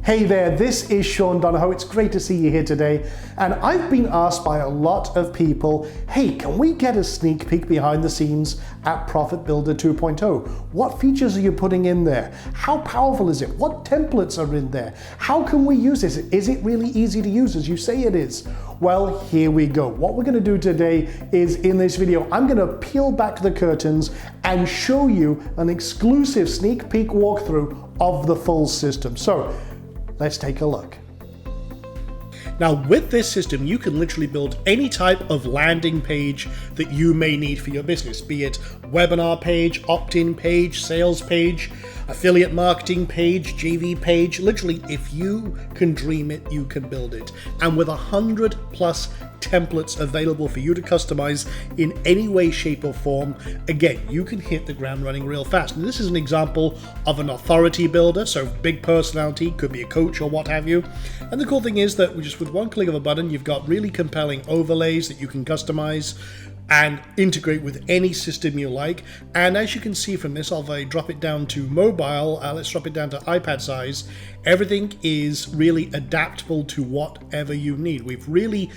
Hey there, this is Sean Donahoe. It's great to see you here today. And I've been asked by a lot of people, hey, can we get a sneak peek behind the scenes at ProfitBuilder 2.0? What features are you putting in there? How powerful is it? What templates are in there? How can we use this? Is it really easy to use as you say it is? Well, here we go. What we're going to do today is in this video, I'm going to peel back the curtains and show you an exclusive sneak peek walkthrough of the full system. So let's take a look. Now with this system, you can literally build any type of landing page that you may need for your business, be it webinar page, opt-in page, sales page, affiliate marketing page, JV page. Literally, if you can dream it, you can build it. And with 100+ templates available for you to customize in any way, shape or form, again, you can hit the ground running real fast. And this is an example of an authority builder, so big personality, could be a coach or what have you. And the cool thing is that just with one click of a button, you've got really compelling overlays that you can customize and integrate with any system you like. And as you can see from this, I'll drop it down to mobile. Let's drop it down to iPad size. Everything is really adaptable to whatever you need. We've really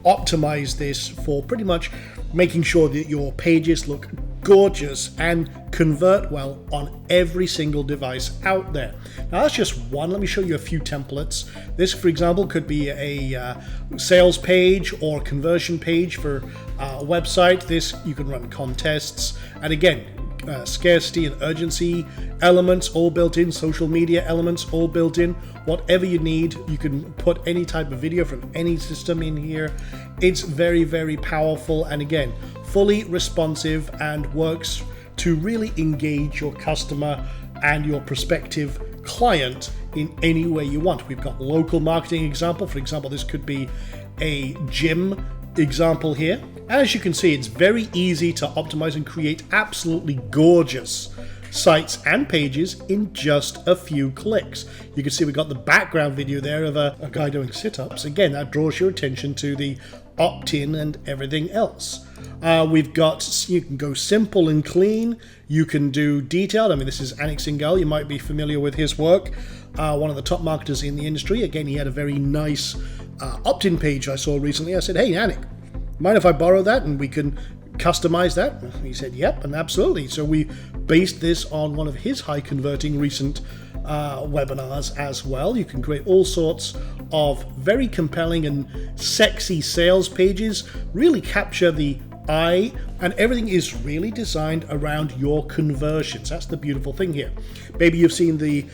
optimized this for pretty much making sure that your pages look gorgeous and convert well on every single device out there. Now that's just one. Let me show you a few templates. This, for example, could be a sales page or conversion page for a website. This, you can run contests, and again, scarcity and urgency elements all built in, social media elements all built in. Whatever you need, you can put any type of video from any system in here. It's very, very powerful, and again, fully responsive and works to really engage your customer and your prospective client in any way you want. We've got local marketing example. For example, this could be a gym example here. As you can see, it's very easy to optimize and create absolutely gorgeous sites and pages in just a few clicks. You can see we've got the background video there of a guy doing sit-ups. Again, that draws your attention to the opt-in and everything else. We've got, you can go simple and clean. You can do detailed. I mean, this is Anik Singhal. You might be familiar with his work. One of the top marketers in the industry. Again, he had a very nice opt-in page I saw recently. I said, hey, Anik, mind if I borrow that and we can customize that? He said, yep, and absolutely. So we based this on one of his high converting recent webinars as well. You can create all sorts of very compelling and sexy sales pages, really capture the eye, and everything is really designed around your conversions. That's the beautiful thing here. Maybe you've seen the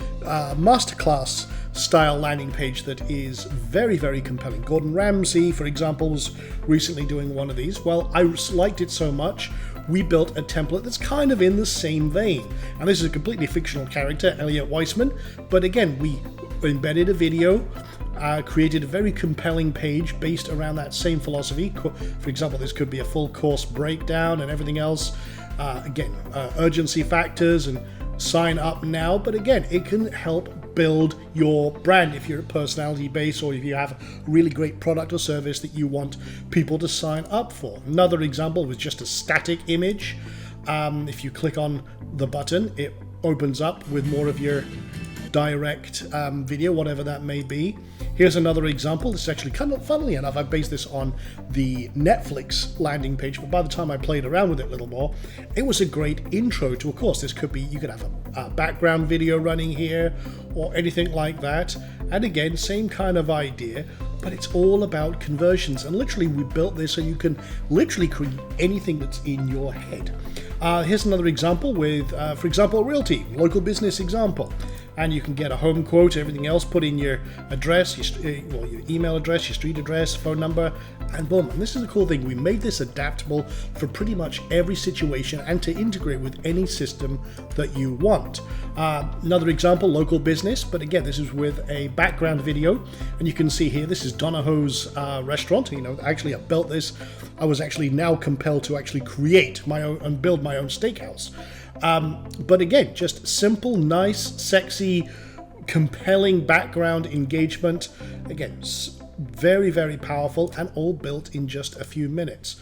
masterclass style landing page that is very, very compelling. Gordon Ramsay, for example, was recently doing one of these. Well, I liked it so much, we built a template that's kind of in the same vein. And this is a completely fictional character, Elliot Weissman. But again, we embedded a video, created a very compelling page based around that same philosophy. For example, this could be a full course breakdown and everything else. Again, urgency factors and sign up now. But again, it can help build your brand if you're a personality base, or if you have a really great product or service that you want people to sign up for. Another example was just a static image. If you click on the button, it opens up with more of your direct video, whatever that may be. Here's another example. This is actually kind of, funnily enough, I based this on the Netflix landing page, but by the time I played around with it a little more, it was a great intro to a course. This could be, you could have a background video running here or anything like that. And again, same kind of idea, but it's all about conversions. And literally we built this so you can literally create anything that's in your head. Here's another example with, for example, realty, local business example. And you can get a home quote, everything else, put in your address, your email address, your street address, phone number, and boom. And this is a cool thing. We made this adaptable for pretty much every situation and to integrate with any system that you want. Another example, local business, but again, this is with a background video. And you can see here, this is Donahoe's restaurant. You know, actually I built this. I was actually now compelled to actually create my own and build my own steakhouse. But again, just simple, nice, sexy, compelling background engagement. Again, very, very powerful and all built in just a few minutes.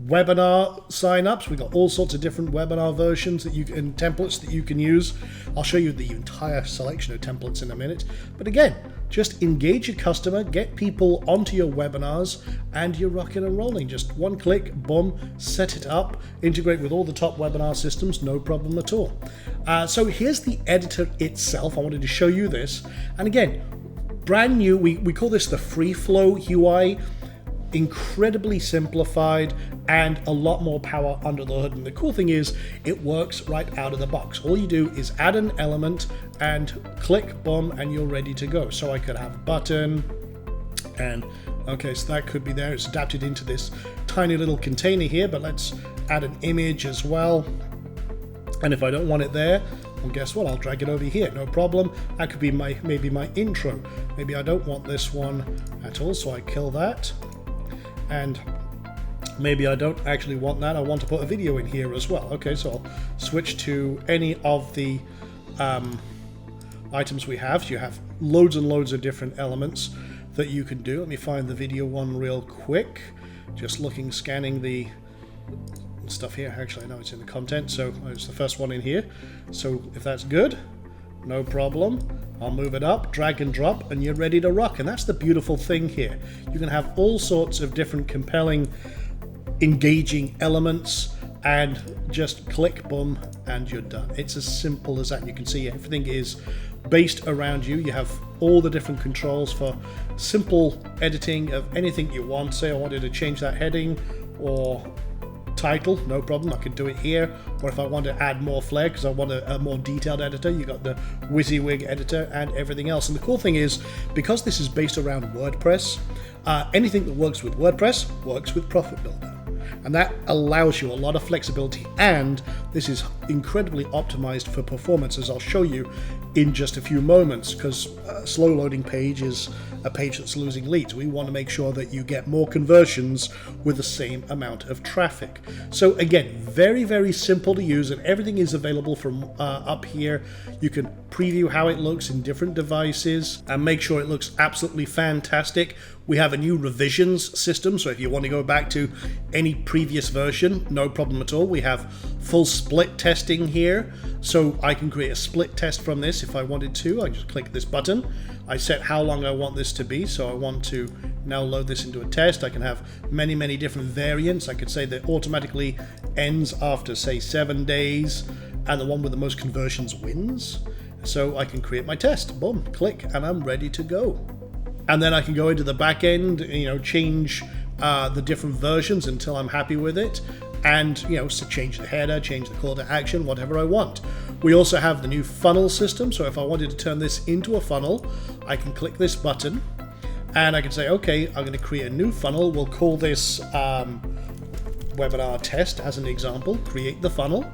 webinar signups. We've got all sorts of different webinar versions that you can, and templates that you can use. I'll show you the entire selection of templates in a minute. But again, just engage your customer, get people onto your webinars, and you're rocking and rolling. Just one click, boom, set it up, integrate with all the top webinar systems, no problem at all. So here's the editor itself. I wanted to show you this. And again, brand new, we call this the free flow UI. Incredibly simplified and a lot more power under the hood. And the cool thing is it works right out of the box. All you do is add an element and click, boom, and you're ready to go. So I could have a button, and okay, so that could be there. It's adapted into this tiny little container here, but let's add an image as well. And if I don't want it there, well, guess what? I'll drag it over here, no problem. That could be maybe my intro. Maybe I don't want this one at all, so I kill that. And maybe I don't actually want that. I want to put a video in here as well. Okay, so I'll switch to any of the items we have. So you have loads and loads of different elements that you can do. Let me find the video one real quick. Just looking, scanning the stuff here. Actually, I know it's in the content, so it's the first one in here. So if that's good, no problem. I'll move it up, drag and drop, and you're ready to rock. And that's the beautiful thing here. You can have all sorts of different compelling, engaging elements, and just click, boom, and you're done. It's as simple as that. You can see everything is based around you. You have all the different controls for simple editing of anything you want. Say I wanted to change that heading or title, no problem, I can do it here. Or if I want to add more flair because I want a more detailed editor, you got the WYSIWYG editor and everything else. And the cool thing is, because this is based around WordPress, anything that works with WordPress works with ProfitBuilder. And that allows you a lot of flexibility, and this is incredibly optimized for performance, as I'll show you in just a few moments, because a slow loading page is a page that's losing leads. We want to make sure that you get more conversions with the same amount of traffic. So again, very, very simple to use, and everything is available from up here. You can preview how it looks in different devices and make sure it looks absolutely fantastic. We have a new revisions system, so if you want to go back to any previous version, no problem at all. We have full split testing here, so I can create a split test from this if I wanted to. I just click this button. I set how long I want this to be, so I want to now load this into a test. I can have many, many different variants. I could say that automatically ends after, say, 7 days, and the one with the most conversions wins. So I can create my test, boom, click, and I'm ready to go. And then I can go into the back end, change the different versions until I'm happy with it. And, so change the header, change the call to action, whatever I want. We also have the new funnel system. So if I wanted to turn this into a funnel, I can click this button and I can say, okay, I'm going to create a new funnel. We'll call this webinar test as an example, create the funnel.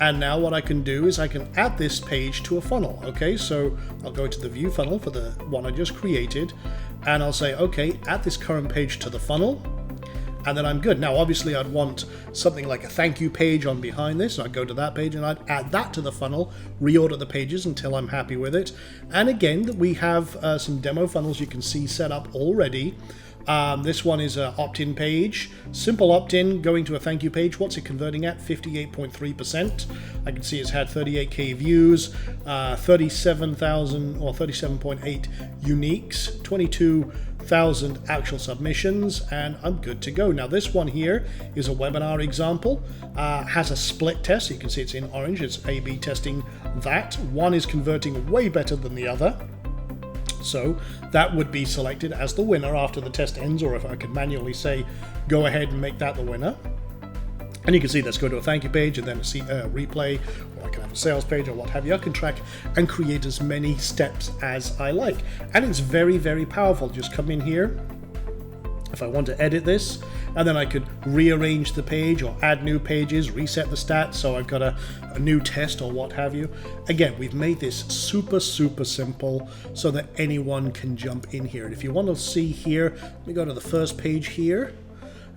And now what I can do is I can add this page to a funnel. Okay, so I'll go to the view funnel for the one I just created, and I'll say, okay, add this current page to the funnel, and then I'm good. Now, obviously, I'd want something like a thank you page on behind this. So I'd go to that page and I'd add that to the funnel, reorder the pages until I'm happy with it. And again, we have some demo funnels you can see set up already. This one is an opt-in page, simple opt-in, going to a thank you page. What's it converting at? 58.3%. I can see it's had 38k views, 37,000 or 37.8 uniques, 22,000 actual submissions, and I'm good to go. Now this one here is a webinar example, has a split test. You can see it's in orange, it's A/B testing that. One is converting way better than the other. So that would be selected as the winner after the test ends, or if I could manually say, go ahead and make that the winner. And you can see, let's go to a thank you page and then a replay, or I can have a sales page or what have you. I can track and create as many steps as I like. And it's very, very powerful. Just come in here. If I want to edit this, and then I could rearrange the page or add new pages, reset the stats, so I've got a new test or what have you. Again, we've made this super, super simple so that anyone can jump in here. And if you want to see here, let me go to the first page here,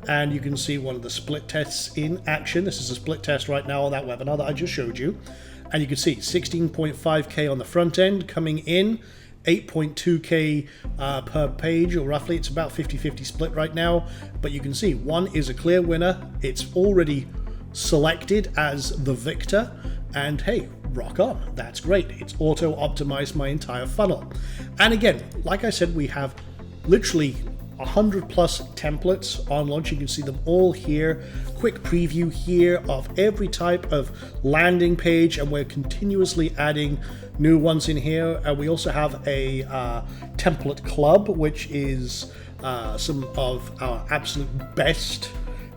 and you can see one of the split tests in action. This is a split test right now on that webinar that I just showed you. And you can see 16.5k on the front end coming in, 8.2K per page, or roughly. It's about 50-50 split right now, but you can see one is a clear winner. It's already selected as the victor, and hey, rock on, that's great. It's auto optimized my entire funnel. And again, like I said, we have literally 100 plus templates on launch. You can see them all here. Quick preview here of every type of landing page, and we're continuously adding new ones in here. And we also have a template club, which is some of our absolute best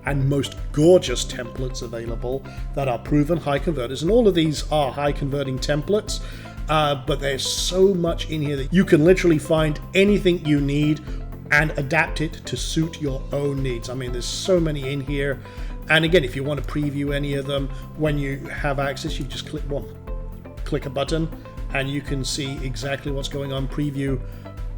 and most gorgeous templates available that are proven high converters. And all of these are high converting templates, but there's so much in here that you can literally find anything you need and adapt it to suit your own needs. I mean, there's so many in here. And again, if you want to preview any of them, when you have access, you just click a button and you can see exactly what's going on, preview,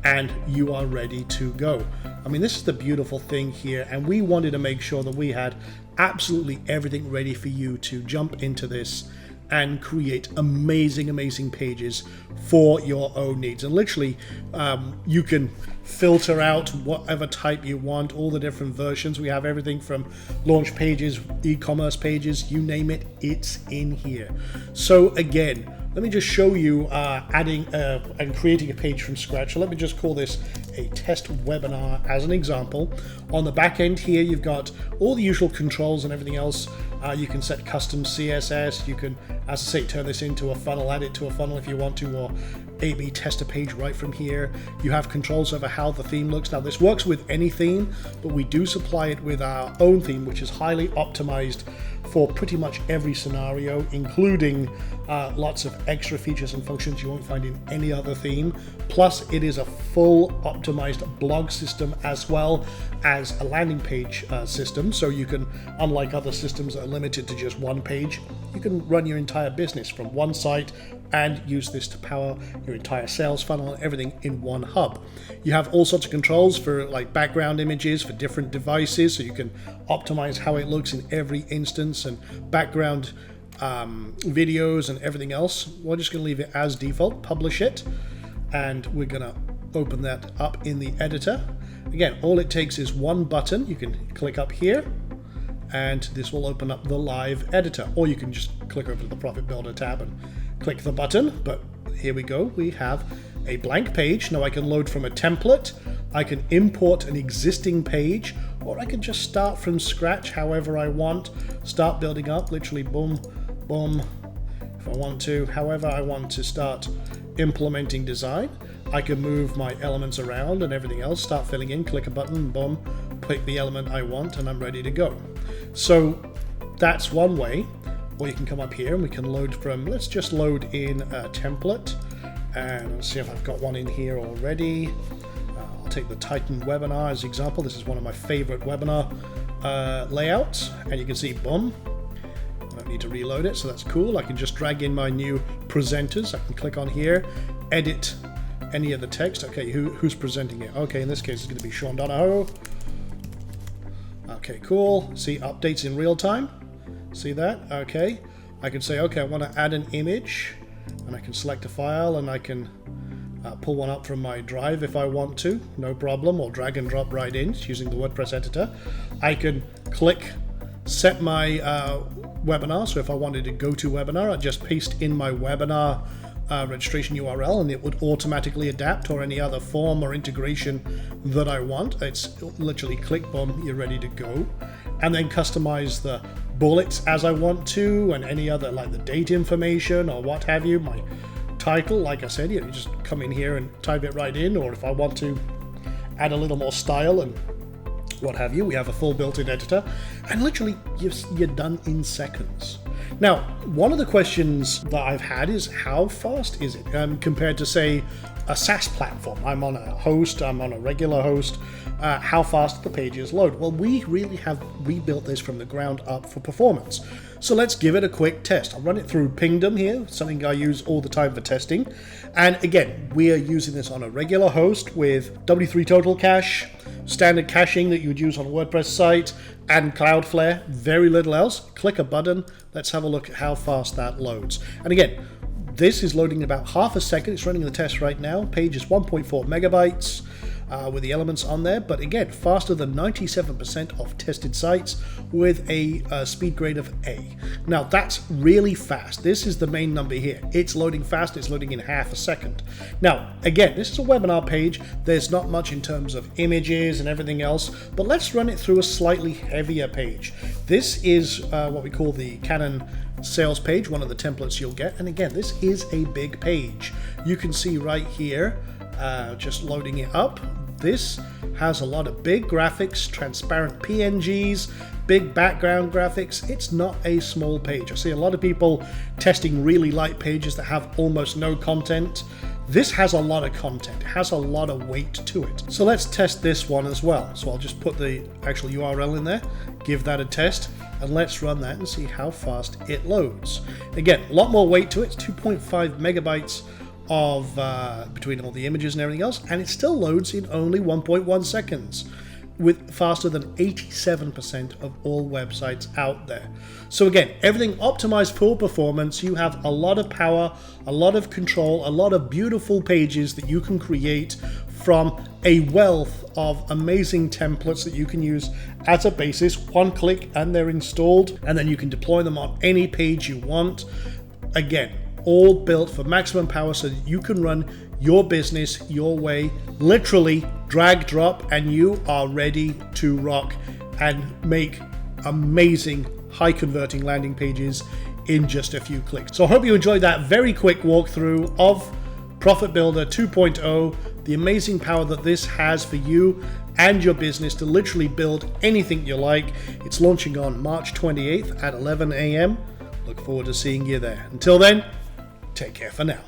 and you are ready to go. I mean, this is the beautiful thing here, and we wanted to make sure that we had absolutely everything ready for you to jump into this and create amazing pages for your own needs. And literally, you can filter out whatever type you want, all the different versions. We have everything from launch pages, e-commerce pages, you name it, it's in here. So again, let me just show you adding and creating a page from scratch. So let me just call this a test webinar as an example. On the back end here, you've got all the usual controls and everything else. You can set custom CSS. You can, as I say, turn this into a funnel, add it to a funnel if you want to, or A/B test a page right from here. You have controls over how the theme looks. Now, this works with any theme, but we do supply it with our own theme, which is highly optimized for pretty much every scenario, including lots of extra features and functions you won't find in any other theme. Plus, it is a full optimized blog system as well as a landing page system. So you can, unlike other systems that are limited to just one page, you can run your entire business from one site and use this to power your entire sales funnel and everything in one hub. You have all sorts of controls for like background images for different devices, so you can optimize how it looks in every instance, and background videos and everything else. We're just going to leave it as default, publish it, and we're going to open that up in the editor. Again, all it takes is one button. You can click up here and this will open up the live editor, or you can just click over to the ProfitBuilder tab and click the button. But here we go, we have a blank page. Now I can load from a template, I can import an existing page, or I can just start from scratch however I want, start building up, literally boom, boom, if I want to, however I want to start implementing design. I can move my elements around and everything else, start filling in, click a button, boom, pick the element I want, and I'm ready to go. So that's one way. Or you can come up here and we can load from, let's just load in a template and see if I've got one in here already. I'll take the Titan webinar as an example. This is one of my favorite webinar layouts, and you can see, boom, I don't need to reload it, so that's cool. I can just drag in my new presenters. I can click on here, edit any of the text. Okay, who's presenting it? Okay, in this case it's going to be Sean Donahoe. Okay, cool. See updates in real time. See that? Okay. I can say, okay, I want to add an image, and I can select a file, and I can pull one up from my drive if I want to, no problem, or drag and drop right in using the WordPress editor. I can click set my webinar, so if I wanted to go to webinar, I just paste in my webinar registration URL and it would automatically adapt, or any other form or integration that I want. It's literally click, boom, you're ready to go. And then customize the bullets as I want to, and any other, like the date information or what have you, my title, like I said, you just come in here and type it right in, or if I want to add a little more style and what have you, we have a full built-in editor, and literally you're done in seconds. Now, one of the questions that I've had is, how fast is it compared to, say, a SaaS platform? I'm on a host, I'm on a regular host. How fast the pages load? Well, we really have rebuilt this from the ground up for performance. So let's give it a quick test. I'll run it through Pingdom here, something I use all the time for testing. And again, we are using this on a regular host with W3 Total Cache, standard caching that you would use on a WordPress site, and Cloudflare, very little else. Click a button. Let's have a look at how fast that loads. And again, This is loading in about half a second. It's running the test right now. Page is 1.4 megabytes. With the elements on there, but again, faster than 97% of tested sites with a speed grade of A. Now that's really fast. This is the main number here. It's loading fast, it's loading in half a second. Now, again, this is a webinar page. There's not much in terms of images and everything else, but let's run it through a slightly heavier page. This is what we call the Canon sales page, one of the templates you'll get. And again, this is a big page. You can see right here, just loading it up. This has a lot of big graphics, transparent PNGs, big background graphics. It's not a small page. I see a lot of people testing really light pages that have almost no content. This has a lot of content. It has a lot of weight to it. So let's test this one as well. So I'll just put the actual URL in there, give that a test, and let's run that and see how fast it loads. Again, a lot more weight to it. It's 2.5 megabytes of between all the images and everything else, and it still loads in only 1.1 seconds with faster than 87% of all websites out there. So again, everything optimized for performance. You have a lot of power, a lot of control, a lot of beautiful pages that you can create from a wealth of amazing templates that you can use as a basis. One click and they're installed, and then you can deploy them on any page you want. Again, all built for maximum power so that you can run your business your way, literally drag drop, and you are ready to rock and make amazing high converting landing pages in just a few clicks. So I hope you enjoyed that very quick walkthrough of ProfitBuilder 2.0, the amazing power that this has for you and your business to literally build anything you like. It's launching on March 28th at 11 a.m. Look forward to seeing you there. Until then, take care for now.